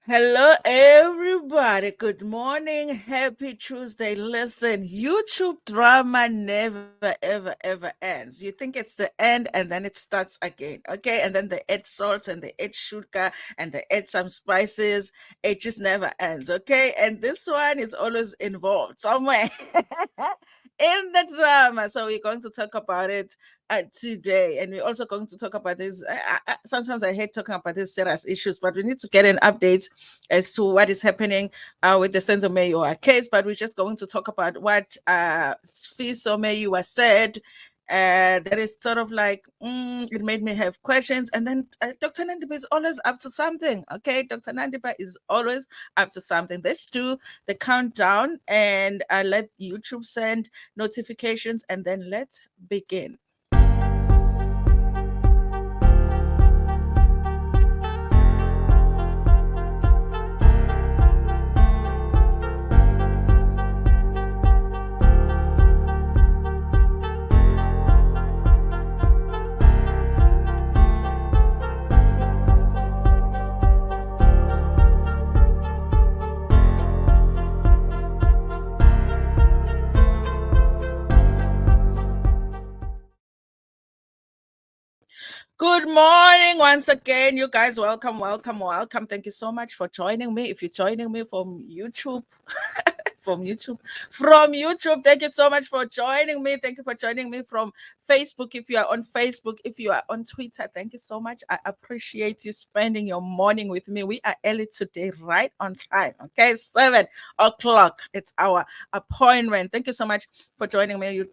Hello, everybody. Good morning. Happy Tuesday. Listen, YouTube drama never, ever, ever ends. You think it's the end and then it starts again. Okay. And then they add salt and they add sugar and they add some spices. It just never ends. Okay. And this one is always involved somewhere in the drama. So we're going to talk about it today, and we're also going to talk about this. Sometimes I hate talking about these serious issues, but we need to get an update as to what is happening with the Sfiso Meyiwa case. But we're just going to talk about what Sfiso Meyiwa said. That is sort of like it made me have questions, and then Dr. Nandipha is always up to something. Okay, Dr. Nandipha is always up to something. Let's do the countdown and let YouTube send notifications, and then let's begin. Good morning once again, you guys. Welcome, welcome, welcome. Thank you so much for joining me. If you're joining me from YouTube, from YouTube, thank you so much for joining me. Thank you for joining me from Facebook. If you are on Facebook, if you are on Twitter, thank you so much. I appreciate you spending your morning with me. We are early today, right on time. Okay, 7 o'clock. It's our appointment. Thank you so much for joining me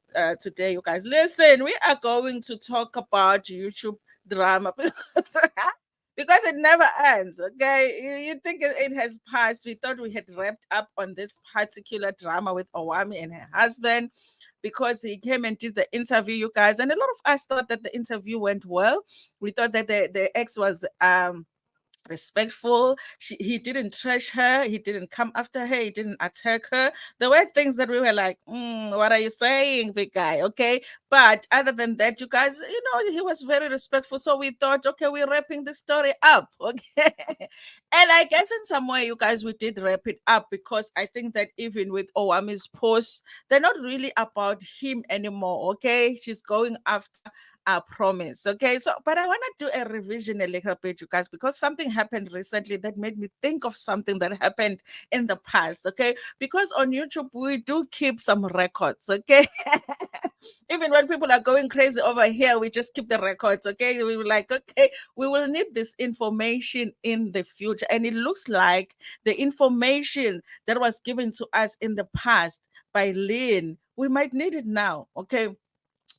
today, you guys. Listen, we are going to talk about YouTube drama because it never ends. Okay, you think it has passed. We thought we had wrapped up on this particular drama with Owamie and her husband because he came and did the interview, you guys, and a lot of us thought that the interview went well. We thought that the ex was respectful. He didn't trash her. He didn't come after her. He didn't attack her. There were things that we were like, what are you saying, big guy? Okay. But other than that, you guys, he was very respectful. So we thought, okay, we're wrapping the story up. Okay. And I guess in some way, you guys, we did wrap it up because I think that even with Owamie's posts, they're not really about him anymore. Okay. She's going after I promise. Okay. So, but I want to do a revision a little bit, you guys, because something happened recently that made me think of something that happened in the past. Okay. Because on YouTube, we do keep some records. Okay. Even when people are going crazy over here, we just keep the records. Okay. We were like, okay, we will need this information in the future. And it looks like the information that was given to us in the past by Lynn, we might need it now. Okay.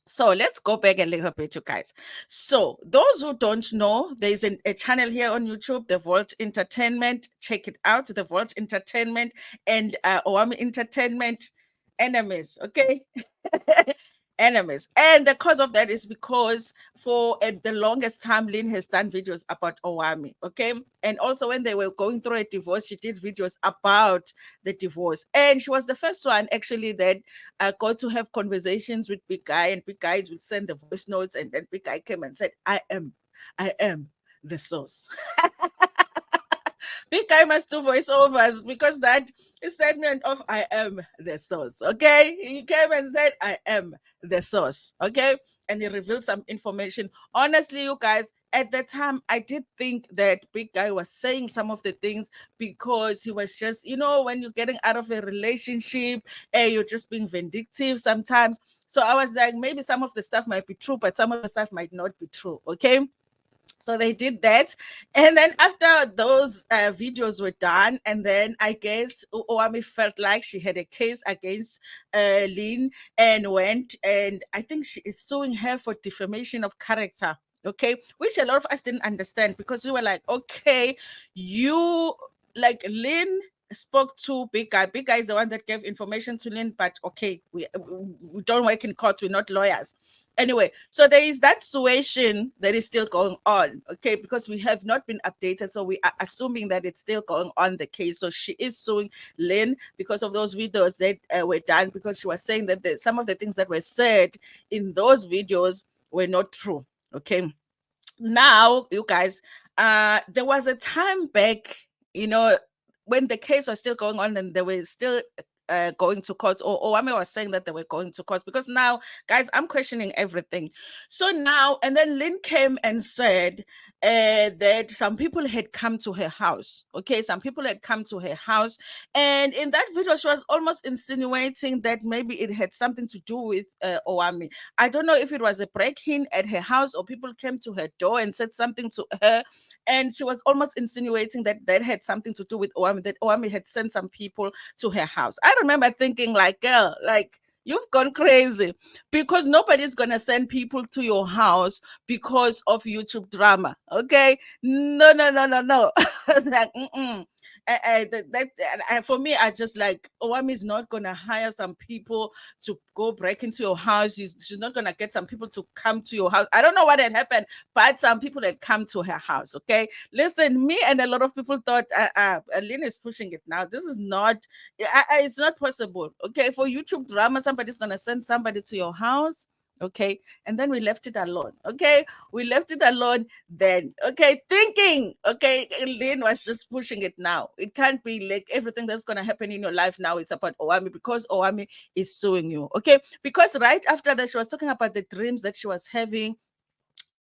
So let's go back a little bit, you guys. So those who don't know, there's a channel here on YouTube, The Vault Entertainment. Check it out, The Vault Entertainment and Owamie Entertainment. Enemies, okay? Enemies. And the cause of that is because for the longest time, Lynn has done videos about Owamie, okay? And also when they were going through a divorce, she did videos about the divorce. And she was the first one actually that got to have conversations with Big Guy, and Big Guys would send the voice notes, and then Big Guy came and said, I am the source. Big Guy must do voiceovers because that is statement of I am the source. Okay. He came and said, I am the source. Okay. And he revealed some information. Honestly, you guys, at the time, I did think that Big Guy was saying some of the things because he was just, when you're getting out of a relationship, you're just being vindictive sometimes. So I was like, maybe some of the stuff might be true, but some of the stuff might not be true. Okay. So they did that. And then after those videos were done, and then I guess Owamie felt like she had a case against Lynn and went, and I think she is suing her for defamation of character. Okay, which a lot of us didn't understand because we were like, okay, you like Lynn spoke to Big Guy. Big Guy is the one that gave information to Lynn, but okay, we don't work in court, we're not lawyers. Anyway, so there is that situation that is still going on, okay, because we have not been updated. So we are assuming that it's still going on, the case. So she is suing Lynn because of those videos that were done, because she was saying that some of the things that were said in those videos were not true, okay. Now, you guys, there was a time back you know, when the case was still going on and they were still going to court, or Owamie was saying that they were going to court, because now, guys, I'm questioning everything. So now, and then Lynn came and said that some people had come to her house. Okay, some people had come to her house, and in that video, she was almost insinuating that maybe it had something to do with Owamie. I don't know if it was a break-in at her house or people came to her door and said something to her, and she was almost insinuating that that had something to do with Owamie, that Owamie had sent some people to her house. I remember thinking, like, girl, like, you've gone crazy, because nobody's gonna send people to your house because of YouTube drama. Okay, no, no, no, no, no. Like, for me, I just like, Owamie is not gonna hire some people to go break into your house. She's not gonna get some people to come to your house. I don't know what had happened, but some people had come to her house. Okay, listen, me and a lot of people thought, Lynn is pushing it now. This is not, it's not possible. Okay, for YouTube drama, somebody's gonna send somebody to your house. Okay, and then we left it alone. Okay, we left it alone then. Okay, thinking, okay, Lynn was just pushing it now. It can't be like everything that's gonna happen in your life now is about Owamie, because Owamie is suing you. Okay, because right after that, she was talking about the dreams that she was having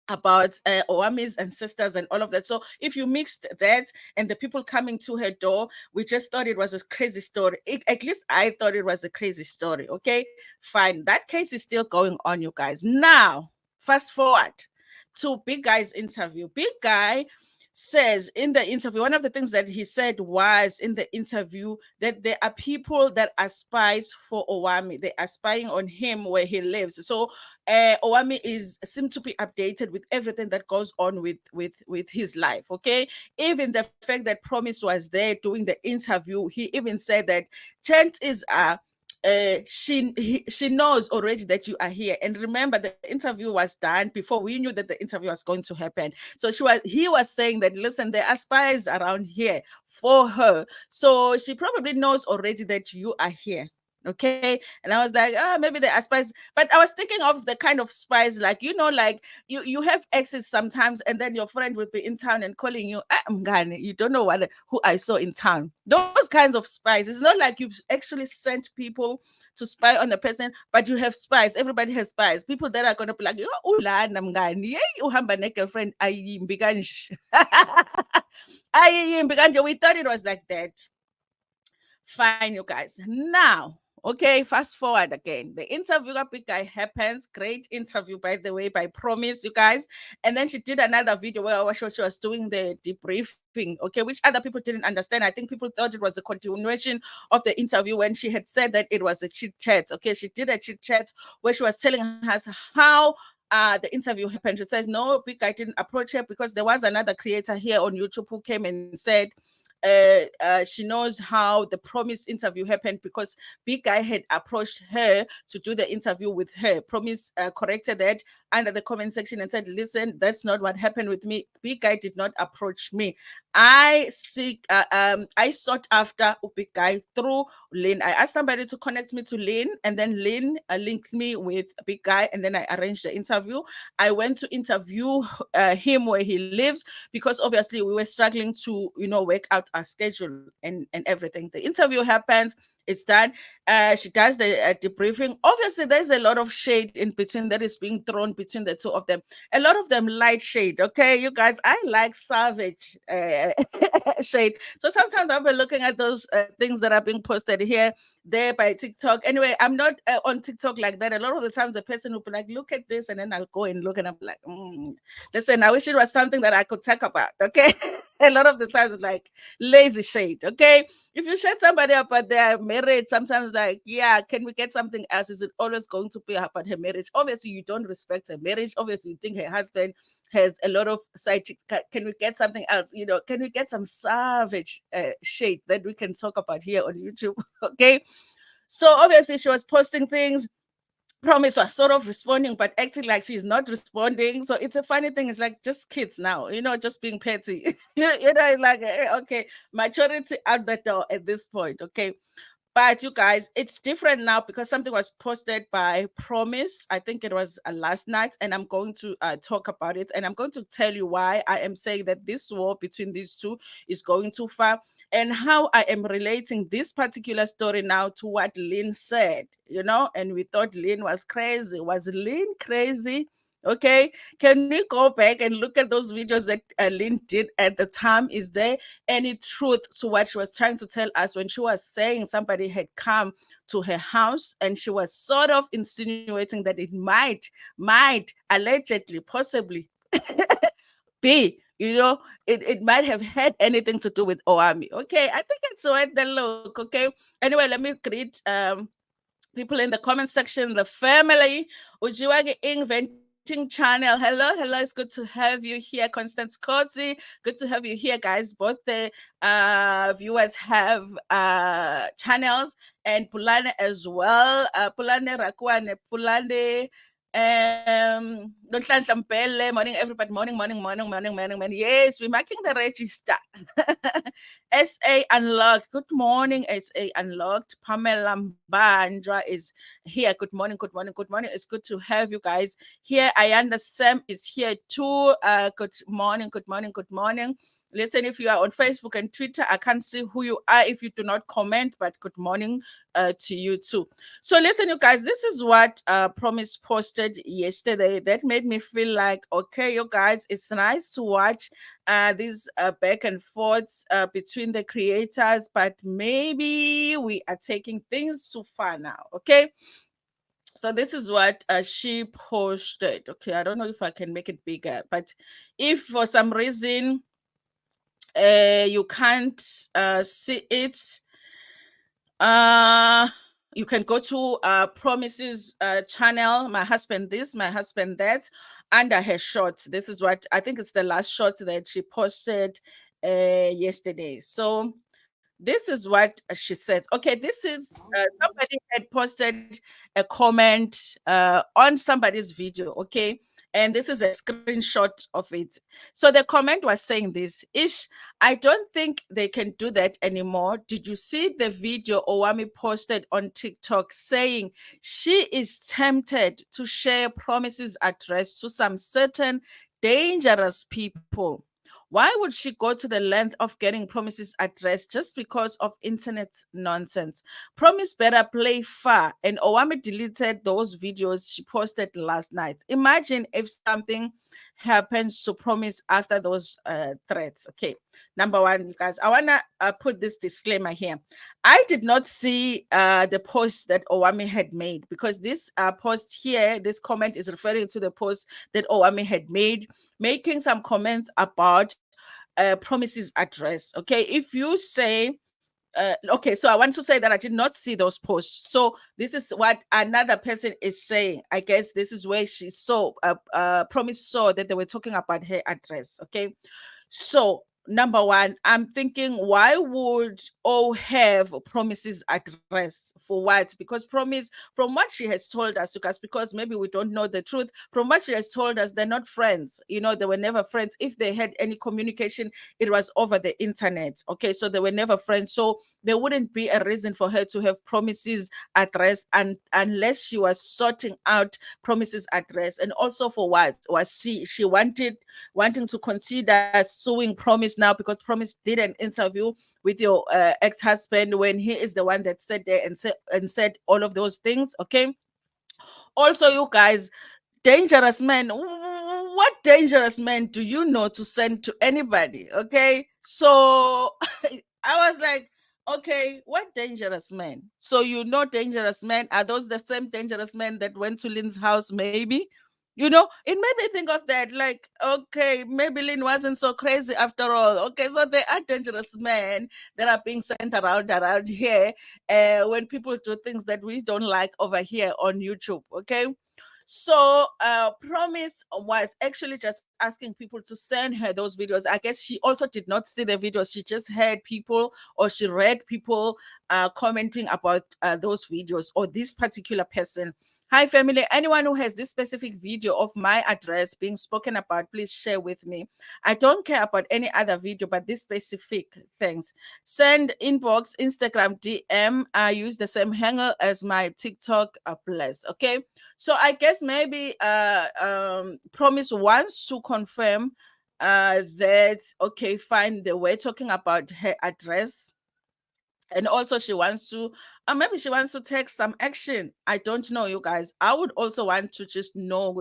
about Owamie's ancestors and all of that. So if you mixed that and the people coming to her door, we just thought it was a crazy story. At least I thought it was a crazy story. Okay, fine. That case is still going on, you guys. Now, fast forward to Big Guy's interview. Big Guy says in the interview, one of the things that he said was in the interview, that there are people that are spies for Owamie. They are spying on him where he lives. So Owamie is seem to be updated with everything that goes on with his life. Okay, even the fact that Promise was there doing the interview, he even said that chances are she knows already that you are here. And remember, the interview was done before we knew that the interview was going to happen. So he was saying that, listen, there are spies around here for her, so she probably knows already that you are here. Okay, and I was like, maybe they are spies, but I was thinking of the kind of spies, like, like you have exes sometimes, and then your friend would be in town and calling you, Mngani, you don't know who I saw in town. Those kinds of spies. It's not like you've actually sent people to spy on the person, but you have spies. Everybody has spies. People that are gonna be like, ulana Mngani, hey, uhamba ne-girlfriend ayimbi kanje. Ayimbi kanje. We thought it was like that. Fine, you guys. Now, okay, fast forward again. The interview with Big Guy happens. Great interview, by the way, by Promise, you guys. And then she did another video where she was doing the debriefing, okay, which other people didn't understand. I think people thought it was a continuation of the interview when she had said that it was a chit chat. Okay, she did a chit chat where she was telling us how the interview happened. She says, no, Big Guy didn't approach her because there was another creator here on YouTube who came and said, she knows how the Promise interview happened because Big Guy had approached her to do the interview with her. Promise corrected that under the comment section and said, listen, that's not what happened with me. Big Guy did not approach me. I sought after Big Guy through Lynn. I asked somebody to connect me to Lynn, and then Lynn linked me with Big Guy, and then I arranged the interview. I went to interview him where he lives, because obviously we were struggling to, work out our schedule and everything. The interview happens. It's done. She does the debriefing. Obviously, there's a lot of shade in between that is being thrown between the two of them. A lot of them light shade. Okay, you guys, I like savage shade. So sometimes I'll be looking at those things that are being posted here, there by TikTok. Anyway, I'm not on TikTok like that. A lot of the times, the person will be like, "Look at this," and then I'll go and look, and I'm like, "Listen, I wish it was something that I could talk about." Okay, a lot of the times it's like lazy shade. Okay, if you shade somebody about their marriage, sometimes like, yeah, can we get something else? Is it always going to be about her marriage? Obviously, you don't respect her marriage. Obviously, you think her husband has a lot of side chicks. Can we get something else? Can we get some savage shade that we can talk about here on YouTube? Okay. So obviously, she was posting things. Promise was sort of responding, but acting like she's not responding. So it's a funny thing. It's like just kids now, just being petty. It's like, okay, maturity out the door at this point. Okay. But you guys, it's different now because something was posted by Promise. I think it was last night, and I'm going to talk about it. And I'm going to tell you why I am saying that this war between these two is going too far, and how I am relating this particular story now to what Lynn said, and we thought Lynn was crazy. Was Lynn crazy? Okay, can we go back and look at those videos that Lynn did at the time? Is there any truth to what she was trying to tell us when she was saying somebody had come to her house and she was sort of insinuating that it might, allegedly, possibly be, it might have had anything to do with Owamie. Okay, I think it's worth the look. Okay, anyway, let me greet people in the comment section, the family. Ujiwage Inventing Channel. Hello, hello. It's good to have you here. Constance Cozy. Good to have you here, guys. Both the viewers have channels, and Pulane as well. Pulane Rakwane, Pulane. Donhlanhla Mpele, morning everybody, morning. Yes, we're marking the register. SA Unlocked. Good morning, SA Unlocked. Pamela Mbanjwa is here. Good morning, good morning, good morning. It's good to have you guys here. Ayanda Sam is here too. Good morning, good morning, good morning. Listen, if you are on Facebook and Twitter, I can't see who you are if you do not comment, but good morning to you too. So listen, you guys, this is what Promise posted yesterday. That made me feel like, okay, you guys, it's nice to watch these back and forths between the creators, but maybe we are taking things too far now. Okay, so this is what she posted. Okay, I don't know if I can make it bigger, but if for some reason you can't see it, you can go to Promise's channel, my husband this, my husband that, under her shorts. This is what I think it's the last short that she posted yesterday. So this is what she says. Okay, this is somebody had posted a comment on somebody's video. Okay, and this is a screenshot of it. So the comment was saying this: Ish, I don't think they can do that anymore. Did you see the video Owamie posted on TikTok saying she is tempted to share Promise's address to some certain dangerous people? Why would she go to the length of getting Promise's address just because of internet nonsense? Promise better play far. And Owamie deleted those videos she posted last night. Imagine if something happens to Promise after those threats. Okay, number one, you guys, I want to put this disclaimer here. I did not see the post that Owamie had made, because this post here, this comment is referring to the post that Owamie had made, making some comments about Promise's address. Okay, if you say okay, so I want to say that I did not see those posts. So this is what another person is saying. I guess this is where she saw Promise saw that they were talking about her address. Okay, so number one, I'm thinking, why would O have Promise's address? For what? Because Promise, from what she has told us, because maybe we don't know the truth, from what she has told us, they're not friends. They were never friends. If they had any communication, it was over the internet. Okay, so they were never friends. So there wouldn't be a reason for her to have Promise's address, and unless she was sorting out Promise's address. And also, for what was she wanting to consider suing Promise now, because Promise did an interview with your ex-husband when he is the one that said there and said all of those things. Okay, also, you guys, dangerous men, what dangerous men do you know to send to anybody? Okay, so I was like, okay, what dangerous men? So dangerous men, are those the same dangerous men that went to Lynn's house? Maybe. It made me think of that. Like, okay, maybe Lynn wasn't so crazy after all. Okay, so there are dangerous men that are being sent around here when people do things that we don't like over here on YouTube. Okay, so Promise was actually just asking people to send her those videos. I guess she also did not see the videos. She just heard people, or she read people commenting about those videos or this particular person. Hi, family. Anyone who has this specific video of my address being spoken about, please share with me. I don't care about any other video, but this specific things. Send inbox, Instagram, DM. I use the same handle as my TikTok. Bless. Okay. So I guess maybe Promise wants to confirm that, okay, fine, they were talking about her address, and also she wants to maybe she wants to take some action. I don't know, you guys. I would also want to just know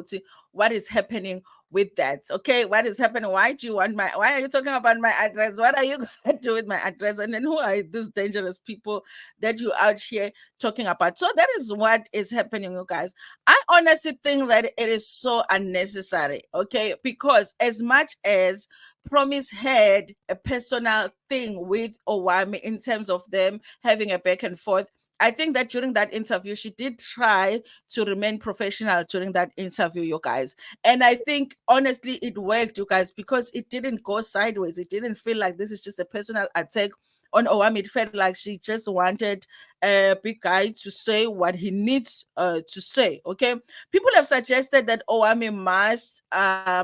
what is happening with that. Okay, what is happening? Why are you talking about my address? What are you gonna do with my address? And then who are these dangerous people that you out here talking about? So that is what is happening, you guys. I honestly think that it is so unnecessary. Okay, because as much as Promise had a personal thing with Owamie in terms of them having a back and forth, I think that during that interview, she did try to remain professional during that interview, you guys. And I think honestly, it worked, you guys, because it didn't go sideways. It didn't feel like this is just a personal attack on Owamie. It felt like she just wanted a big guy to say what he needs to say. Okay. People have suggested that Owamie must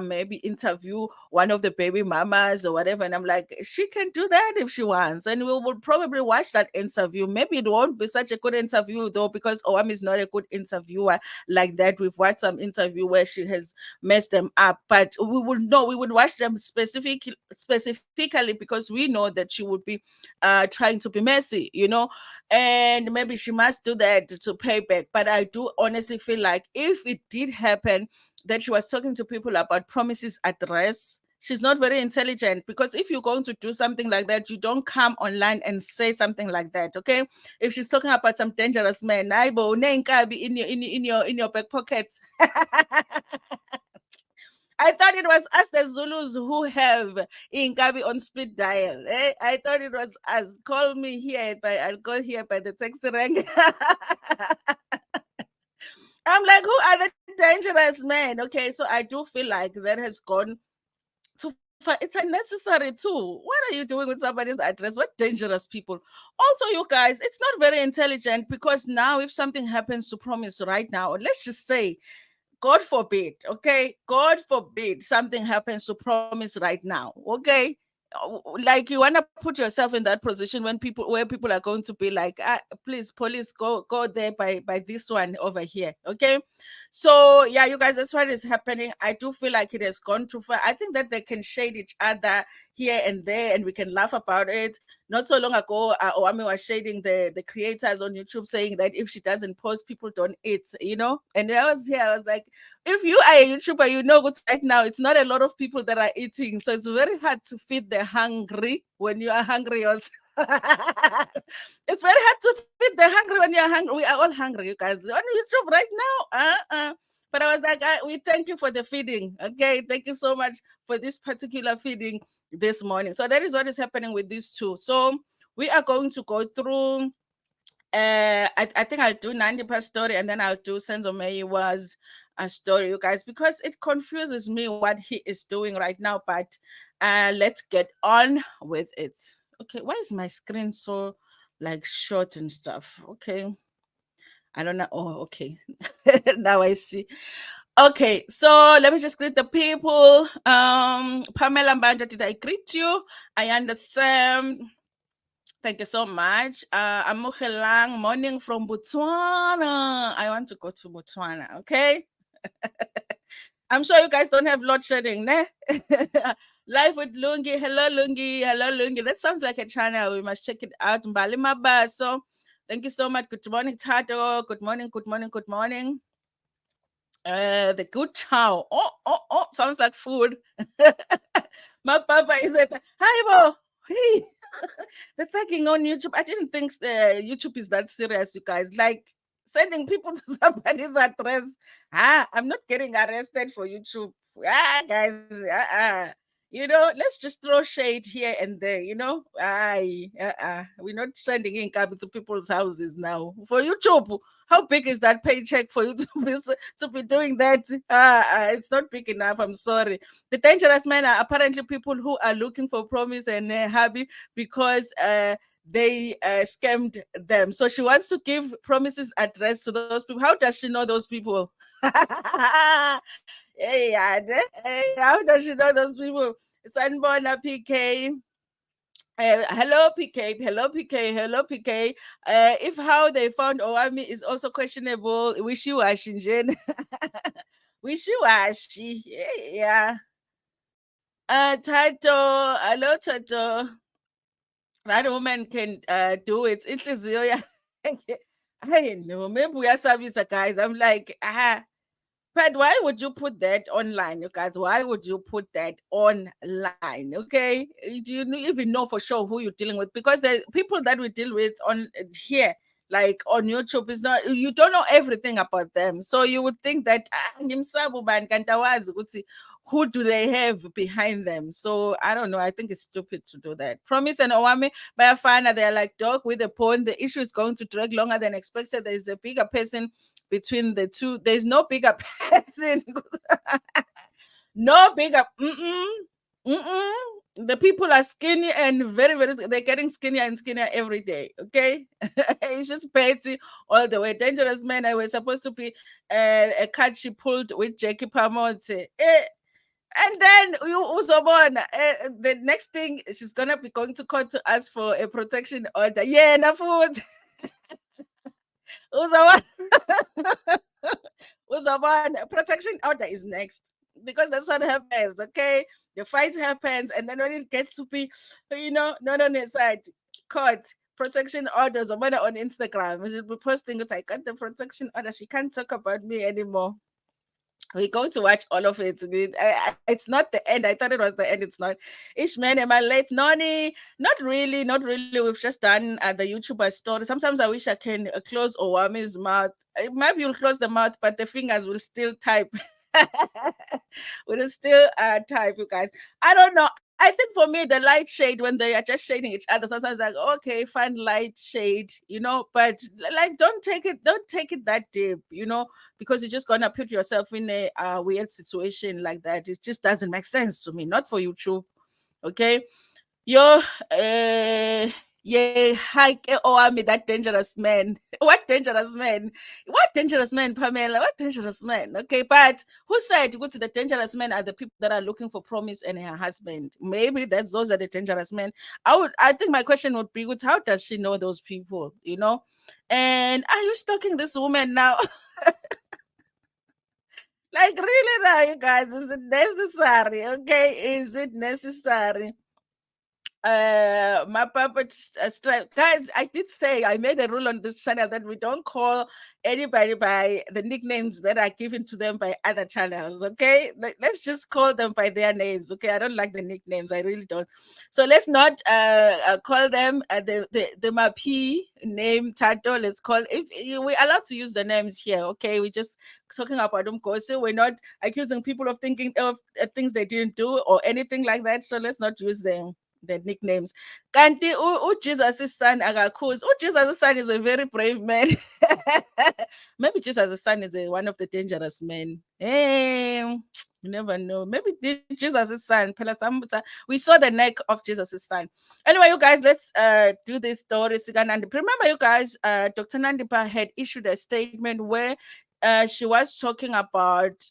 maybe interview one of the baby mamas or whatever. And I'm like, she can do that if she wants. And we will probably watch that interview. Maybe it won't be such a good interview though, because Owamie is not a good interviewer like that. We've watched some interview where she has messed them up, but we would watch them specifically because we know that she would be trying to be messy, and maybe she must do that to pay back. But I do honestly feel like if it did happen that she was talking to people about Promise's address, she's not very intelligent, because if you're going to do something like that, you don't come online and say something like that. Okay, if she's talking about some dangerous man, Naibo, in your back pocket. I thought it was us, the Zulus, who have Inkabi on speed dial. I thought it was us. Call me here, I'll go here by the taxi rank. I'm like, who are the dangerous men? Okay, so I do feel like that has gone too far. It's unnecessary too. What are you doing with somebody's address? What dangerous people. Also, you guys, it's not very intelligent, because now if something happens to Promise right now, let's just say, God forbid, okay? God forbid something happens to Promise right now, okay? Like, you want to put yourself in that position where people are going to be like, please, police, go there by this one over here, okay? So yeah, you guys, that's what is happening. I do feel like it has gone too far. I think that they can shade each other here and there, and we can laugh about it. Not so long ago, Owamie was shading the creators on YouTube, saying that if she doesn't post, people don't eat. And I was here, I was like, if you are a YouTuber, you know what's right now. It's not a lot of people that are eating, so it's very hard to feed the hungry when you are hungry yourself. It's very hard to feed the hungry when you're hungry. We are all hungry, you guys, on YouTube right now. But I was like, we thank you for the feeding. Okay, thank you so much for this particular feeding this morning. So that is what is happening with these two. So we are going to go through. I think I'll do Nandipha's story, and then I'll do Sfiso Meyiwa's story, you guys, because it confuses me what he is doing right now. But let's get on with it. Okay, why is my screen so like short and stuff? Okay, I don't know. Oh, okay. Now I see. Okay, so let me just greet the people. Pamela Mbanda, did I greet you? I understand. Thank you so much. Amukelang, morning from Botswana. I want to go to Botswana, okay? I'm sure you guys don't have load shedding, ne? Live with Lungi. Hello, Lungi. Hello, Lungi. That sounds like a channel. We must check it out. Mbali Mabaso. Thank you so much. Good morning, Tato. Good morning, good morning, good morning. The good chow. Oh, sounds like food. My papa is at hi, Bo. Hey, the tagging on YouTube. I didn't think YouTube is that serious, you guys. Like sending people to somebody's address. I'm not getting arrested for YouTube. Guys. let's just throw shade here and there. We're not sending in copy to people's houses now. For YouTube, how big is that paycheck for you to be doing that? It's not big enough. I'm sorry. The dangerous men are apparently people who are looking for promise and hobby because they scammed them. So she wants to give promises address to those people. How does she know those people? Hey, yeah, hey, how does she know those people? Sanbona PK. Hello PK, hello PK, hello PK. If how they found Owamie is also questionable, wishy-washy nje. Wishy-washy. Yeah. Tato, hello Tato. That woman can do it. Inhliziyo yakhe. I know, maybe we are service guys. I'm like, but why would you put that online, you guys? Why would you put that online? Okay, do you even know for sure who you're dealing with? Because the people that we deal with on here, like on YouTube, is not, you don't know everything about them. So you would think that ngimsabo bani kanti awazi ukuthi who do they have behind them. So I don't know. I think it's stupid to do that. Promise and Owamie bayafana. They're like dog with a bone. The issue is going to drag longer than expected. There is a bigger person between the two. There's no bigger person. No bigger. Mm-mm. The people are skinny and very, very. They're getting skinnier and skinnier every day. Okay, it's just petty all the way. Dangerous men. I was supposed to be a cut she pulled with Jackie Pamote. And then uzobona, the next thing she's gonna be going to court to ask for a protection order. Yeah, na food. Uzobona. Uzobona. Protection order is next because that's what happens. Okay, the fight happens, and then when it gets to be, not on his side, court. Protection orders on Instagram. She'll be posting it. I got the protection order. She can't talk about me anymore. We're going to watch all of it. It's not the end. I thought it was the end. It's not. Ishman, am I late? Noni, not really. Not really. We've just done the YouTuber story. Sometimes I wish I can close Owamie's mouth. Maybe you'll close the mouth, but the fingers will still type. Will still type, you guys. I don't know. I think for me, the light shade when they are just shading each other, sometimes like, okay, fine light shade, but like don't take it that deep, because you're just gonna put yourself in a weird situation like that. It just doesn't make sense to me. Not for YouTube, okay? Yo, yeah, hike Owamie, that dangerous man. What dangerous man? What dangerous man, Pamela? What dangerous man? Okay, but who said go to the dangerous men are the people that are looking for promise and her husband? Maybe those are the dangerous men. I think my question would be, how does she know those people? And are you stalking this woman now? Like really now, you guys, is it necessary? Okay, is it necessary? My puppet stripe, guys, I did say I made a rule on this channel that we don't call anybody by the nicknames that are given to them by other channels. Okay, let's just call them by their names. Okay, I don't like the nicknames, I really don't. So let's not call them the Mapi name Tato. Let's call, if we're allowed to use the names here. Okay, we're just talking about them, so we're not accusing people of thinking of things they didn't do or anything like that. So let's not use them the nicknames. Kanti Jesus' son akakhuzi. Jesus' son is a very brave man. Maybe Jesus' son is one of the dangerous men. Hey, you never know. Maybe Jesus' son. We saw the neck of Jesus' son. Anyway, you guys, let's do this story. Remember, you guys, Dr. Nandipha had issued a statement where she was talking about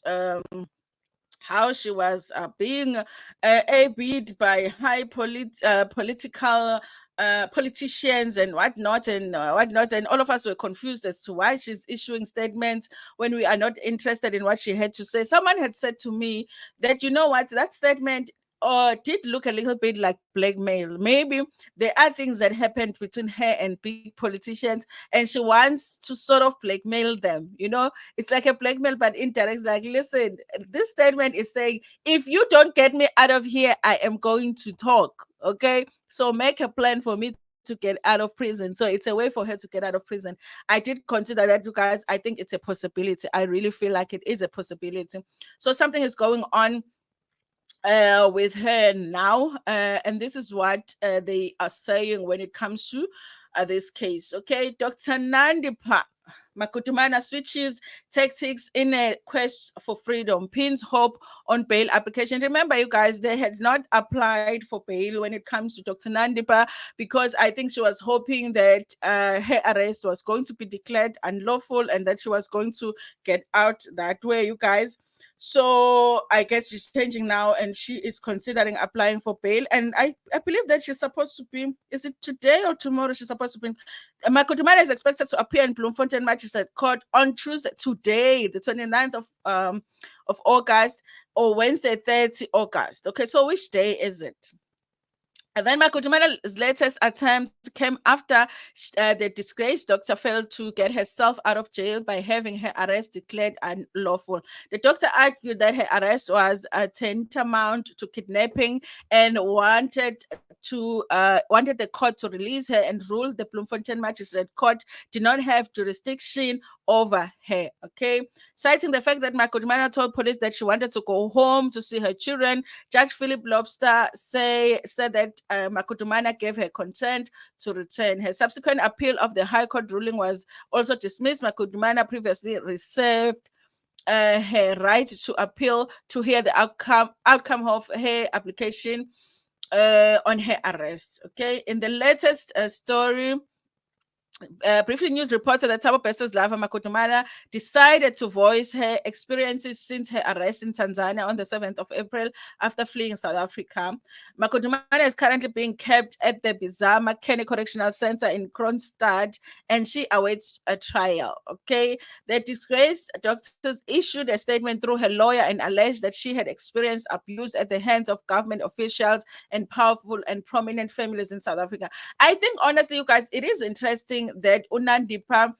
how she was being aided by high political politicians and whatnot, and all of us were confused as to why she's issuing statements when we are not interested in what she had to say. Someone had said to me that, that statement did look a little bit like blackmail. Maybe there are things that happened between her and big politicians, and she wants to sort of blackmail them. It's like a blackmail, but indirect. Like, listen, this statement is saying, if you don't get me out of here, I am going to talk. Okay, so make a plan for me to get out of prison. So it's a way for her to get out of prison. I did consider that, you guys. I think it's a possibility. I really feel like it is a possibility. So something is going on with her now, and this is what they are saying when it comes to this case. Okay, Dr. Nandipha Magudumana switches tactics in a quest for freedom, pins hope on bail application. Remember, you guys, they had not applied for bail when it comes to Dr. Nandipha, because I think she was hoping that her arrest was going to be declared unlawful and that she was going to get out that way, you guys. So I guess she's changing now and she is considering applying for bail. And I believe that she's supposed to be, is it today or tomorrow? She's supposed to be. Magudumana is expected to appear in Bloemfontein Magistrate Court on Tuesday, today, the 29th of August, or Wednesday, 30 August. Okay, so which day is it? And then Magudumana's latest attempt came after the disgraced doctor failed to get herself out of jail by having her arrest declared unlawful. The doctor argued that her arrest was tantamount to kidnapping and wanted the court to release her, and ruled the Bloemfontein Magistrate Court did not have jurisdiction over her. Okay, citing the fact that Magudumana told police that she wanted to go home to see her children, Judge Philip Lobster said that Magudumana gave her consent to return. Her subsequent appeal of the High Court ruling was also dismissed. Magudumana previously reserved her right to appeal to hear the outcome of her application on her arrest. Okay, in the latest story, Briefly News reported that Thabo Bester's lover Magudumana decided to voice her experiences since her arrest in Tanzania on the 7th of April after fleeing South Africa. Magudumana is currently being kept at the Bizama Kenny Correctional Center in Kronstadt, and she awaits a trial. Okay, the disgraced doctors issued a statement through her lawyer and alleged that she had experienced abuse at the hands of government officials and powerful and prominent families in South Africa. I think honestly, you guys, it is interesting that Nandipha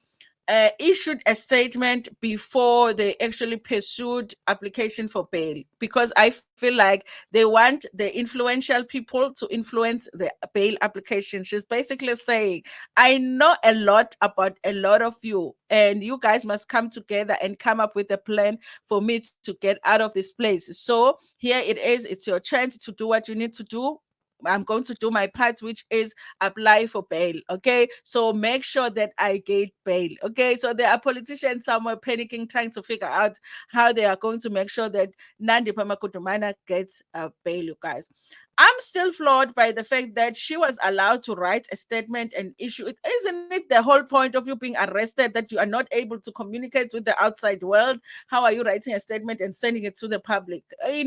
issued a statement before they actually pursued application for bail, because I feel like they want the influential people to influence the bail application. She's basically saying, I know a lot about a lot of you, and you guys must come together and come up with a plan for me to get out of this place. So here it is, it's your chance to do what you need to do. I'm going to do my part, which is apply for bail. Okay. So make sure that I get bail. Okay. So there are politicians somewhere panicking, trying to figure out how they are going to make sure that Nandipha Magudumana gets bail, you guys. I'm still flawed by the fact that she was allowed to write a statement and issue it. Isn't it the whole point of you being arrested that you are not able to communicate with the outside world? How are you writing a statement and sending it to the public? I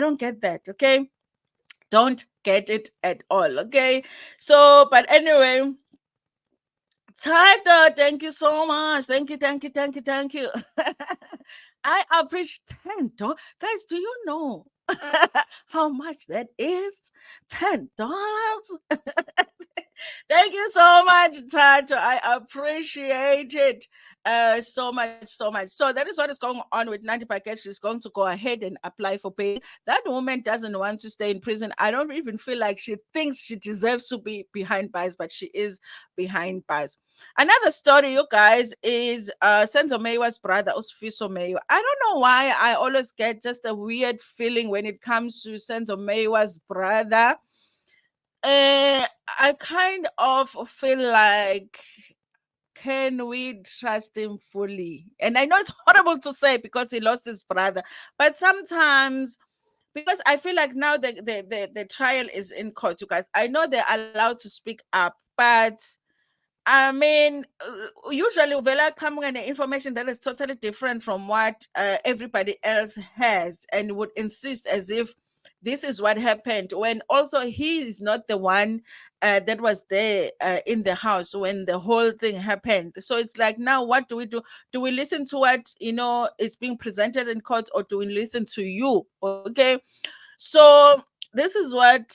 don't get that. Okay. Don't get it at all. Okay. So, but anyway, Tata, thank you so much. Thank you, thank you, thank you, thank you. I appreciate $10. Guys, do you know how much that is? $10. Thank you so much, Tato. I appreciate it so much, so much. So that is what is going on with Nandipha. She's going to go ahead and apply for bail. That woman doesn't want to stay in prison. I don't even feel like she thinks she deserves to be behind bars, but she is behind bars. Another story, you guys, is Sfiso Meyiwa's brother, Sfiso Meyiwa. I don't know why I always get just a weird feeling when it comes to Sfiso Meyiwa's brother. I kind of feel like, can we trust him fully? And I know it's horrible to say because he lost his brother, but sometimes, because I feel like now the trial is in court, you guys. I know they're allowed to speak up, but I mean, usually Uvela come with information that is totally different from what everybody else has, and would insist as if this is what happened, when also he is not the one that was there in the house when the whole thing happened. So it's like, now what do we do? Do we listen to what is being presented in court, or do we listen to you? Okay, so this is what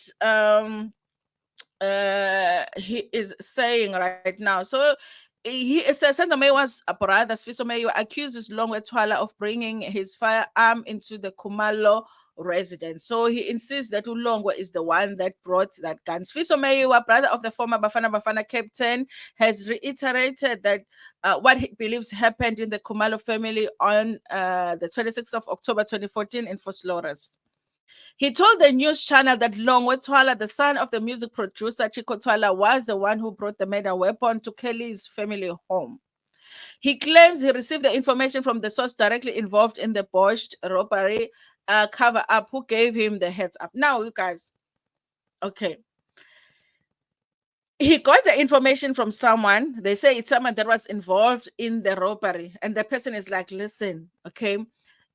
he is saying right now. So he says Sfiso Meyiwa's brother Sfiso Meyiwa accuses Longwe Twala of bringing his firearm into the Kumalo residence. So he insists that Ulongwe is the one that brought that gun. Sfiso Meyiwa, brother of the former Bafana captain, has reiterated that what he believes happened in the Kumalo family on the 26th of October 2014 in Vosloorus. He told the news channel that Longwe Twala, the son of the music producer Chico Twala, was the one who brought the murder weapon to Kelly's family home. He claims he received the information from the source directly involved in the botched robbery cover up, who gave him the heads up. Now, you guys, okay. He got the information from someone. They say it's someone that was involved in the robbery. And the person is like, listen, okay,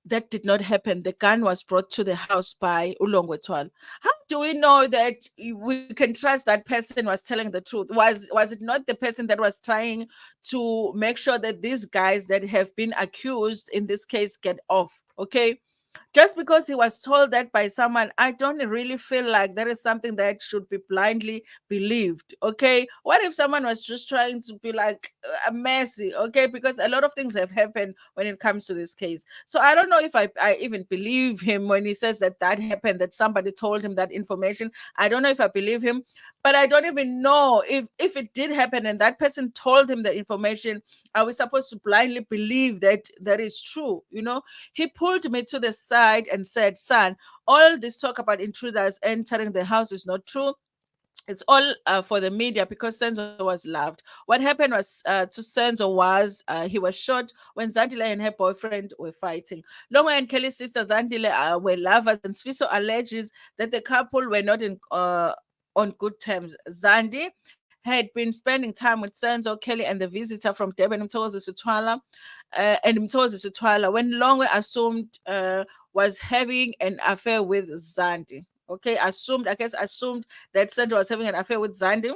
that did not happen. The gun was brought to the house by Ulongwetwal. How do we know that we can trust that person was telling the truth? Was it not the person that was trying to make sure that these guys that have been accused in this case get off? Okay. Just because he was told that by someone, I don't really feel like there is something that should be blindly believed. Okay, what if someone was just trying to be like messy? Okay, because a lot of things have happened when it comes to this case. So I don't know if I even believe him when he says that that happened, that somebody told him that information. I don't know if I believe him, but I don't even know if it did happen and that person told him the information. Are we supposed to blindly believe that that is true? You know, he pulled me to the side and said, son, all this talk about intruders entering the house is not true. It's all for the media because Senzo was loved. What happened was to Senzo was he was shot when Zandile and her boyfriend were fighting. Longo and Kelly's sister Zandile were lovers, and Sfiso alleges that the couple were not on good terms. Zandi had been spending time with Senzo, Kelly, and the visitor from Durban, Mtokozi Sutwala, when Longo assumed was having an affair with Zandi. Okay, assumed that Sandra was having an affair with Zandi.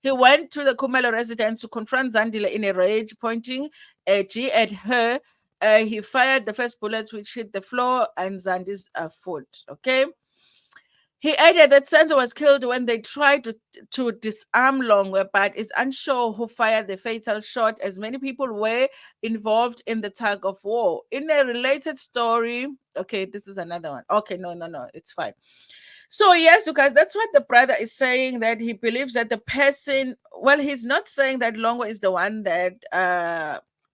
He went to the Kumelo residence to confront Zandile in a rage, pointing a G at her. He fired the first bullet, which hit the floor and Zandi's foot. Okay. He added that Senzo was killed when they tried to disarm Longwe, but is unsure who fired the fatal shot, as many people were involved in the tug of war. In a related story, okay, this is another one. Okay, no, it's fine. So yes, you guys, that's what the brother is saying, that he believes that the person, well, he's not saying that Longo is the one that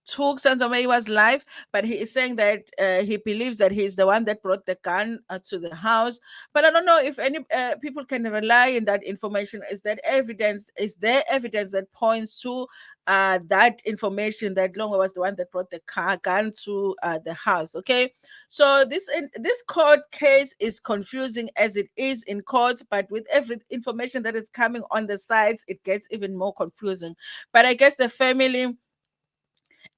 took Sfiso Meyiwa's life, but he is saying that he believes that he's the one that brought the gun to the house. But I don't know if any people can rely on that information. Is that evidence? Is there evidence that points to that information that Longo was the one that brought the gun to the house? Okay, so this court case is confusing as it is in court, but with every information that is coming on the sides, it gets even more confusing. But I guess the family.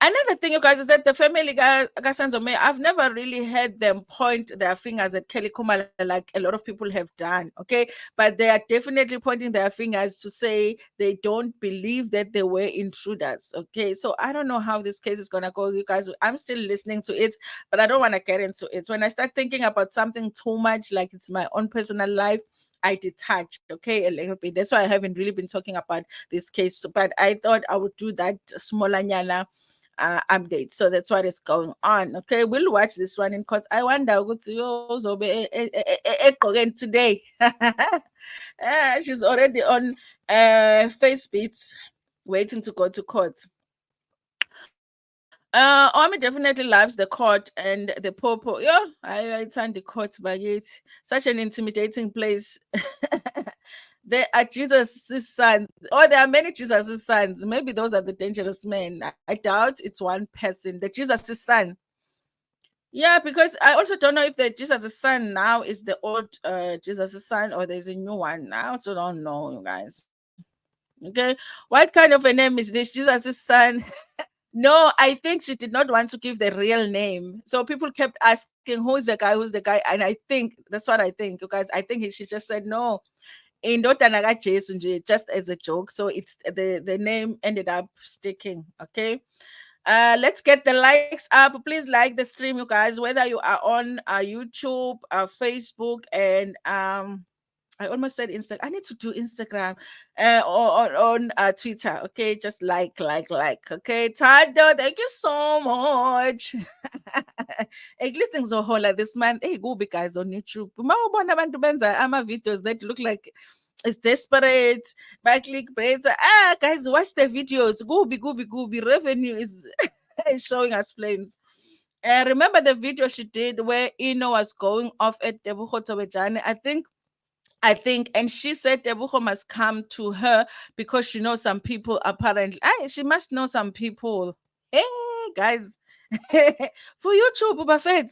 Another thing, you guys, is that the family Sfiso Meyiwa, I've never really heard them point their fingers at Kelly Kumala like a lot of people have done, okay? But they are definitely pointing their fingers to say they don't believe that they were intruders, okay? So I don't know how this case is going to go, you guys. I'm still listening to it, but I don't want to get into it. When I start thinking about something too much, like it's my own personal life, I detach, okay, a little bit. That's why I haven't really been talking about this case. But I thought I would do that smaller nyana update. So that's what is going on. Okay, we'll watch this one in court. I wonder what's today. She's already on Facebook waiting to go to court. Owamie definitely loves the court and the popo. Yeah, it's on the court, but it's such an intimidating place. There are Jesus' sons. Oh, there are many Jesus' sons. Maybe those are the dangerous men. I doubt it's one person. The Jesus' son. Yeah, because I also don't know if the Jesus' son now is the old Jesus' son or there's a new one. I also don't know, you guys. Okay. What kind of a name is this? Jesus' son? No, I think she did not want to give the real name. So people kept asking, who's the guy? Who's the guy? And I think that's what I think, you guys. I think she just said no. Indodana kaJesu nje, just as a joke. So it's the name ended up sticking. Okay. Let's get the likes up. Please like the stream, you guys, whether you are on YouTube, Facebook, and I almost said Instagram. I need to do Instagram or on Twitter. Okay, just like. Okay, Tado, thank you so much. At least things are whole like this man. Hey, go be guys on YouTube. Mawubona abantu benza ama-videos that look like it's desperate. By clickbait. Guys, watch the videos. Gooby. Revenue is showing us flames. Remember the video she did where Ino was going off at Tebucho Tobejane? I think, and she said Tebucho must come to her because she knows some people apparently. She must know some people. Hey, guys, for YouTube, Buffett,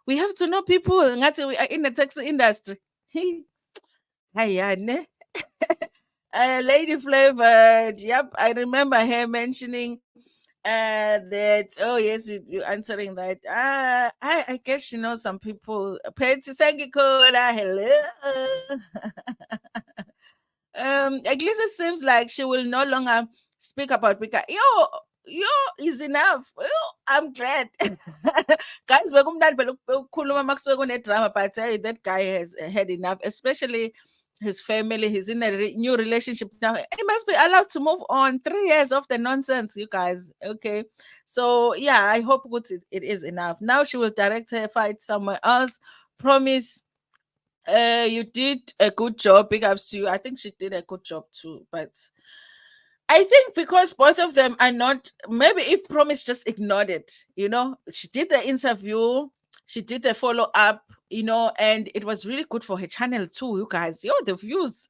we have to know people. Ngathi we are in the taxi industry. Ayane. Lady Flavored. Yep, I remember her mentioning that. Oh yes, you answering that. I guess she knows some people. Pretty Sangikola, hello. At least it seems like she will no longer speak about Pika. Yo, is enough. Yo, I'm glad. Guys, bekumnandi phela ukukhuluma makusuke kunedrama, but that guy has had enough, especially his family. He's in a new relationship now. He must be allowed to move on. 3 years of the nonsense, you guys. Okay. So, yeah, I hope it is enough. Now she will direct her fight somewhere else. Promise you did a good job. Big ups to you. I think she did a good job too. But I think because both of them are not, maybe if Promise just ignored it, she did the interview, she did the follow up, and it was really good for her channel too, you guys. The views.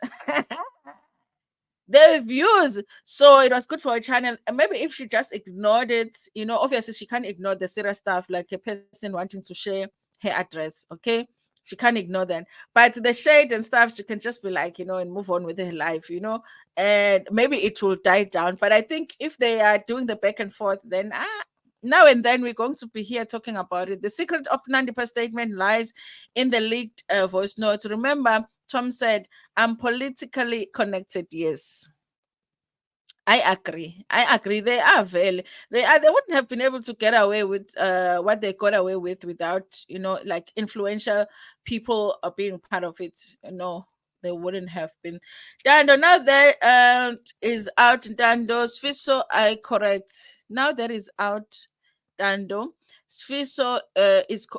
The views. So it was good for her channel. And maybe if she just ignored it, obviously she can't ignore the serious stuff like a person wanting to share her address. Okay. She can't ignore that. But the shade and stuff, she can just be like, and move on with her life, and maybe it will die down. But I think if they are doing the back and forth, then now and then we're going to be here talking about it. The secret of Nandipha's statement lies in the leaked voice notes. Remember, Tom said, I'm politically connected. Yes. I agree. I agree. They are very. They wouldn't have been able to get away with what they got away with without like influential people being part of it. They wouldn't have been. Dando now there is out. Dando Sfiso, I correct. Now that is out. Dando Sfiso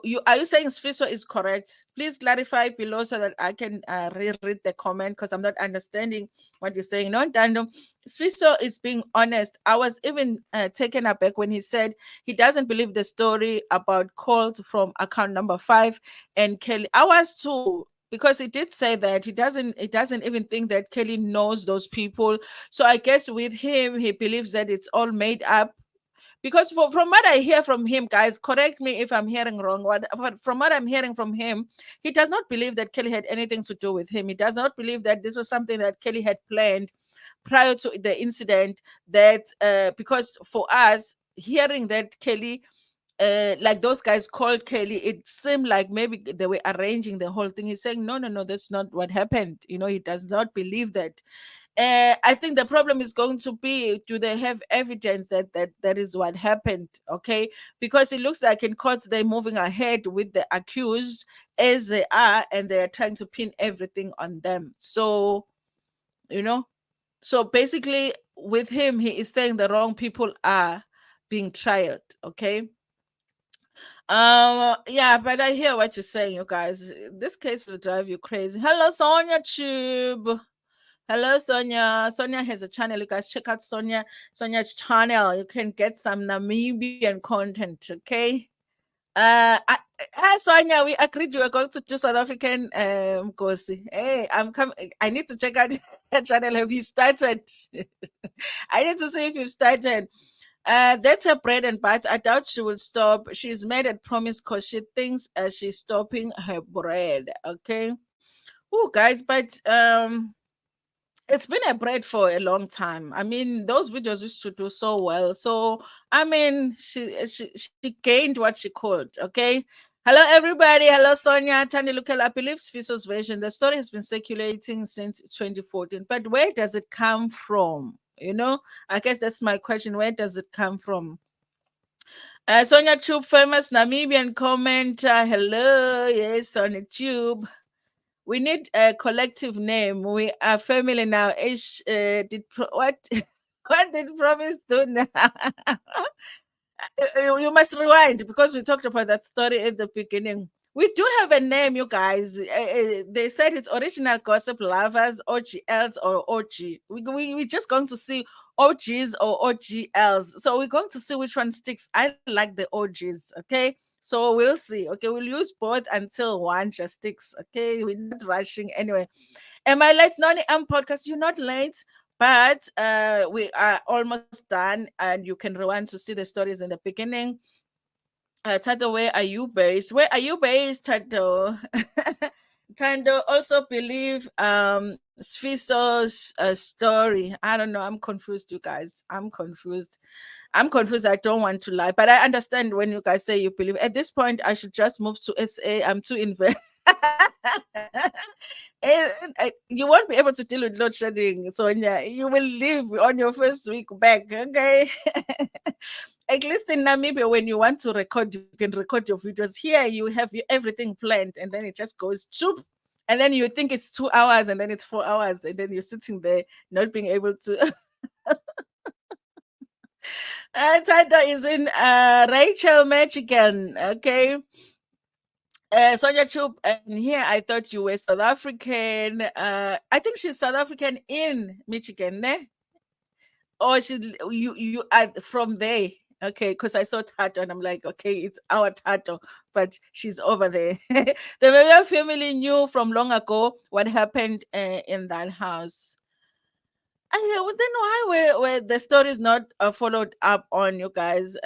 you are you saying Sfiso is correct? Please clarify below so that I can reread the comment because I'm not understanding what you're saying. No, Dando. Sfiso is being honest. I was even taken aback when he said he doesn't believe the story about calls from account number 5 and Kelly. I was too, because he did say that he doesn't even think that Kelly knows those people. So I guess with him, he believes that it's all made up. Because from what I hear from him, guys, correct me if I'm hearing wrong. But from what I'm hearing from him, he does not believe that Kelly had anything to do with him. He does not believe that this was something that Kelly had planned prior to the incident. That because for us, hearing that Kelly, like those guys called Kelly, it seemed like maybe they were arranging the whole thing. He's saying, no, no, no, that's not what happened. He does not believe that. I think the problem is going to be, do they have evidence that is what happened? Okay, because it looks like in courts they're moving ahead with the accused as they are, and they are trying to pin everything on them. So you know, so basically, with him, he is saying the wrong people are being tried. Okay. Yeah, but I hear what you're saying, you guys. This case will drive you crazy. Hello, Sonia Tube. Hello, Sonia. Sonia has a channel. You guys check out Sonia's channel. You can get some Namibian content. Okay. Hi, Sonia. We agreed you were going to do South African Kosi. Hey, I'm coming. I need to check out your channel. Have you started? I need to see if you've started. That's her bread and butter. I doubt she will stop. She's made a promise because she thinks she's stopping her bread. Okay. Oh, guys, but it's been a bread for a long time. I mean, those videos used to do so well. So I mean, she gained what she could. Okay. Hello, everybody. Hello, Sonia. Tani Lukel. I believe Sfiso's version. The story has been circulating since 2014. But where does it come from? I guess that's my question. Where does it come from? Sonia Tube, famous Namibian commenter. Hello. Yes, Sonia Tube. We need a collective name. We are family now. What what did Promise do now? You must rewind because we talked about that story at the beginning. We do have a name, you guys. They said it's original gossip lovers, OGLs or OG. We're just going to see OGs or OGLs. So we're going to see which one sticks. I like the OGs, okay? So we'll see. Okay, we'll use both until one just sticks. Okay, we're not rushing anyway. Am I late? No, podcast. You're not late, but we are almost done, and you can rewind to see the stories in the beginning. Tato, where are you based? Where are you based, Tato? Tando also believe Sfiso's story. I don't know. I'm confused, you guys. I'm confused. I'm confused. I don't want to lie, but I understand when you guys say you believe. At this point, I should just move to SA. I'm too invested. You won't be able to deal with load shedding, Sonia. You will leave on your first week back, okay? At least in Namibia, when you want to record, you can record your videos. Here, you have everything planned, and then it just goes choop. And then you think it's 2 hours, and then it's 4 hours, and then you're sitting there not being able to. Tata is in Rachel Michigan. Okay. Sonia Chup, and here I thought you were South African. I think she's South African in Michigan, ne? Or you are from there. Okay, because I saw Tato and I'm like, okay, it's our Tato, but she's over there. The Meyiwa family knew from long ago what happened in that house. Then why were the stories not followed up on, you guys?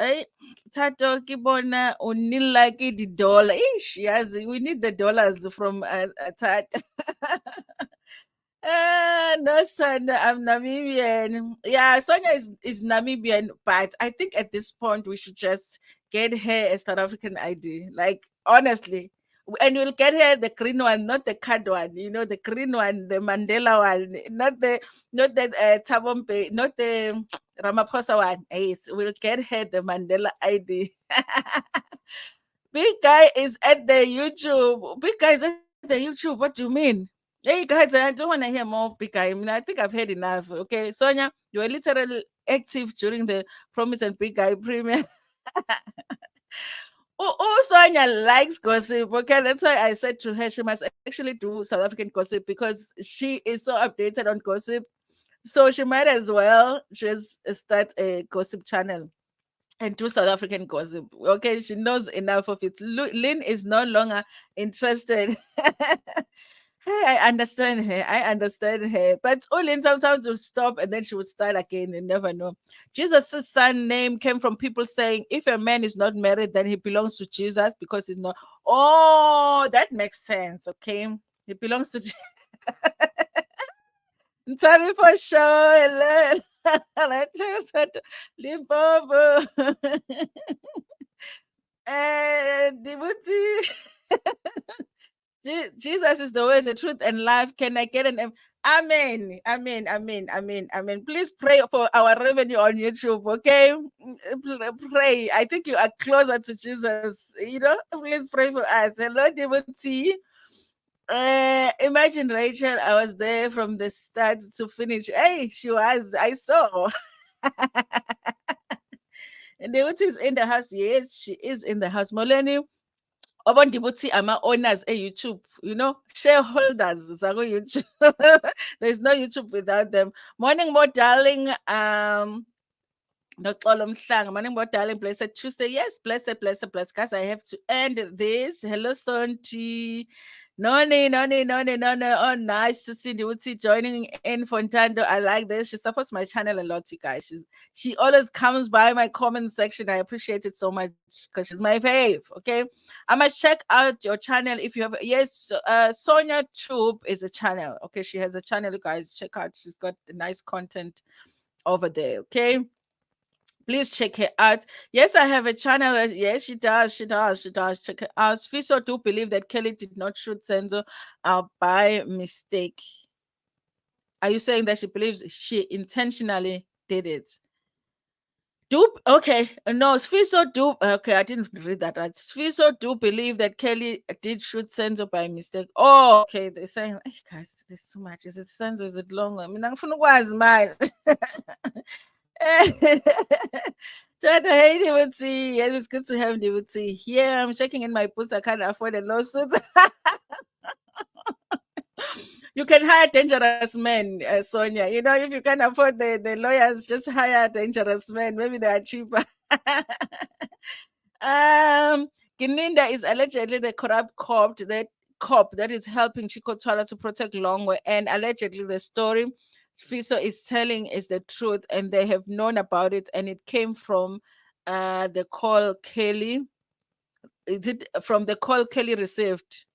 Tato Kibona unila the dollar. Ish, yes, we need the dollars from Tato. No, son, I'm Namibian. Yeah, Sonia is Namibian, but I think at this point we should just get her a South African ID. Like, honestly. And we'll get her the green one, not the card one, the green one, the Mandela one, not the Tabompe, not the Ramaphosa one. Yes, we'll get her the Mandela ID. Big guy is at the YouTube. Big guy is at the YouTube. What do you mean? Hey guys, I don't want to hear more big guy. I mean, I think I've heard enough. Okay, Sonia, you were literally active during the Promise and Big Guy premiere. Oh, Sonia likes gossip. Okay, that's why I said to her she must actually do South African gossip because she is so updated on gossip. So she might as well just start a gossip channel and do South African gossip. Okay, she knows enough of it. Lynn is no longer interested. Hey, I understand her. I understand her. But Lynn sometimes will stop and then she would start again. You never know. Jesus' son name came from people saying if a man is not married, then he belongs to Jesus because he's not. Oh, that makes sense. Okay. He belongs to Tell me for sure. Limpopo. Dibuti. Jesus is the way, the truth, and life. Can I get an amen? Amen. Amen. Amen. Amen. Please pray for our revenue on YouTube, okay? Pray. I think you are closer to Jesus. Please pray for us. Hello, Timothy. Imagine Rachel. I was there from the start to finish. Hey, she was. I saw. And Timothy is in the house. Yes, she is in the house. Moleni. Obondibuti ama-owners YouTube, shareholders YouTube. There's no YouTube without them. Morning, more darling. Noxolo Mhlanga, morning, more darling. Blessed Tuesday. Yes, blessed, blessed, blessed. Guys, I have to end this. Hello, Sonti. Noni, Noni, Noni, Noni. Oh, nice to see Dibuti joining in Fontando. I like this. She supports my channel a lot, you guys. She always comes by my comment section. I appreciate it so much because she's my fave. Okay. I must check out your channel if you have. Yes, Sonia Troop is a channel. Okay, she has a channel, you guys. Check out. She's got the nice content over there. Okay. Please check her out. Yes, I have a channel. Yes, she does. She does. She does. Check it out. Sfiso do believe that Kelly did not shoot Senzo by mistake. Are you saying that she believes she intentionally did it? Okay, no, Sfiso do okay. I didn't read that right. Sfiso do believe that Kelly did shoot Senzo by mistake. Oh, okay. They're saying, hey, guys, there's too much. Is it Senzo? Is it long? I mean, I'm from was mine. Tata, hey, Divuti. Yes, it's good to have Divuti here. I'm checking in my boots. I can't afford a lawsuit. You can hire dangerous men, Sonia. You know, if you can't afford the lawyers, just hire dangerous men. Maybe they are cheaper. um, Gininda is allegedly the corrupt cop that is helping Chico Twala to protect Longwe, and allegedly the story Sfiso is telling is the truth, and they have known about it, and it came from the call Kelly. Is it from the call Kelly received?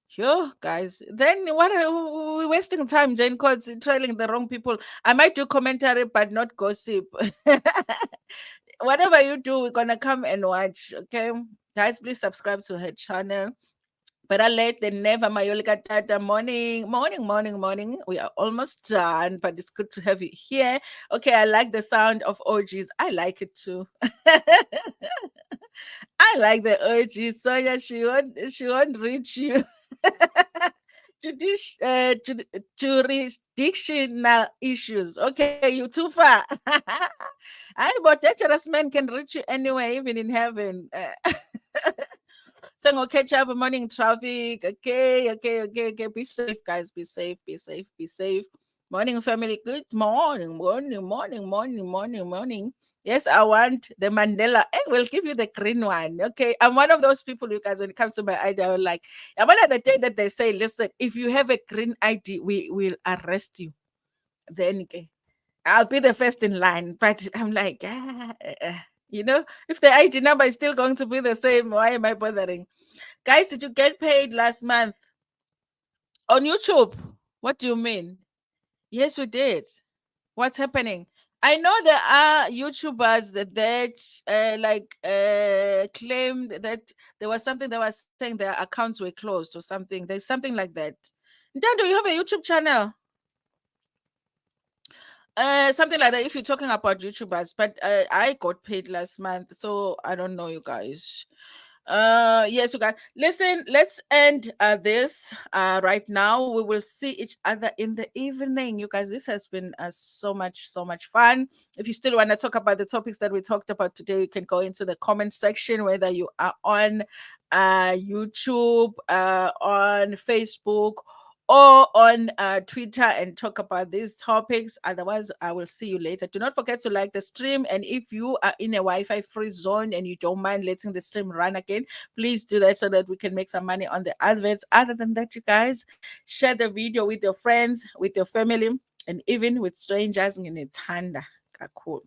Yo, guys. Then what are we wasting time, Jane Codes, trailing the wrong people? I might do commentary, but not gossip. Whatever you do, we're gonna come and watch. Okay. Guys, please subscribe to her channel. But I let the never Mayolika Tata morning. We are almost done, but it's good to have you here. Okay, I like the sound of OGs. I like it too. I like the OGs. Sonia, she won't reach you. Jurisdictional issues. Okay, you too far. I but dangerous men can reach you anywhere, even in heaven. So catch up morning traffic. Okay. Be safe, guys. Be safe. Be safe. Be safe. Morning, family. Good morning. Yes, I want the Mandela. I will give you the green one. Okay. I'm one of those people, you guys, when it comes to my ID, I will like, I'm one of the day that they say, listen, if you have a green ID, we will arrest you. Then okay, I'll be the first in line. But I'm like, you know, if the ID number is still going to be the same, why am I bothering? Guys, did you get paid last month on YouTube? What do you mean? Yes, we did. What's happening? I know there are YouTubers that claimed that there was something that was saying their accounts were closed or something. There's something like that. Dando, you have a YouTube channel? Something like that. If you're talking about YouTubers, but I got paid last month, so I don't know, you guys. Yes, you guys. Listen, let's end this right now. We will see each other in the evening, you guys. This has been so much fun. If you still want to talk about the topics that we talked about today, you can go into the comment section, whether you are on YouTube, on Facebook, or on Twitter, and talk about these topics. Otherwise, I will see you later. Do not forget to like the stream. And if you are in a Wi-Fi free zone and you don't mind letting the stream run again, please do that so that we can make some money on the adverts. Other than that, you guys, share the video with your friends, with your family, and even with strangers in Tanda. Cool.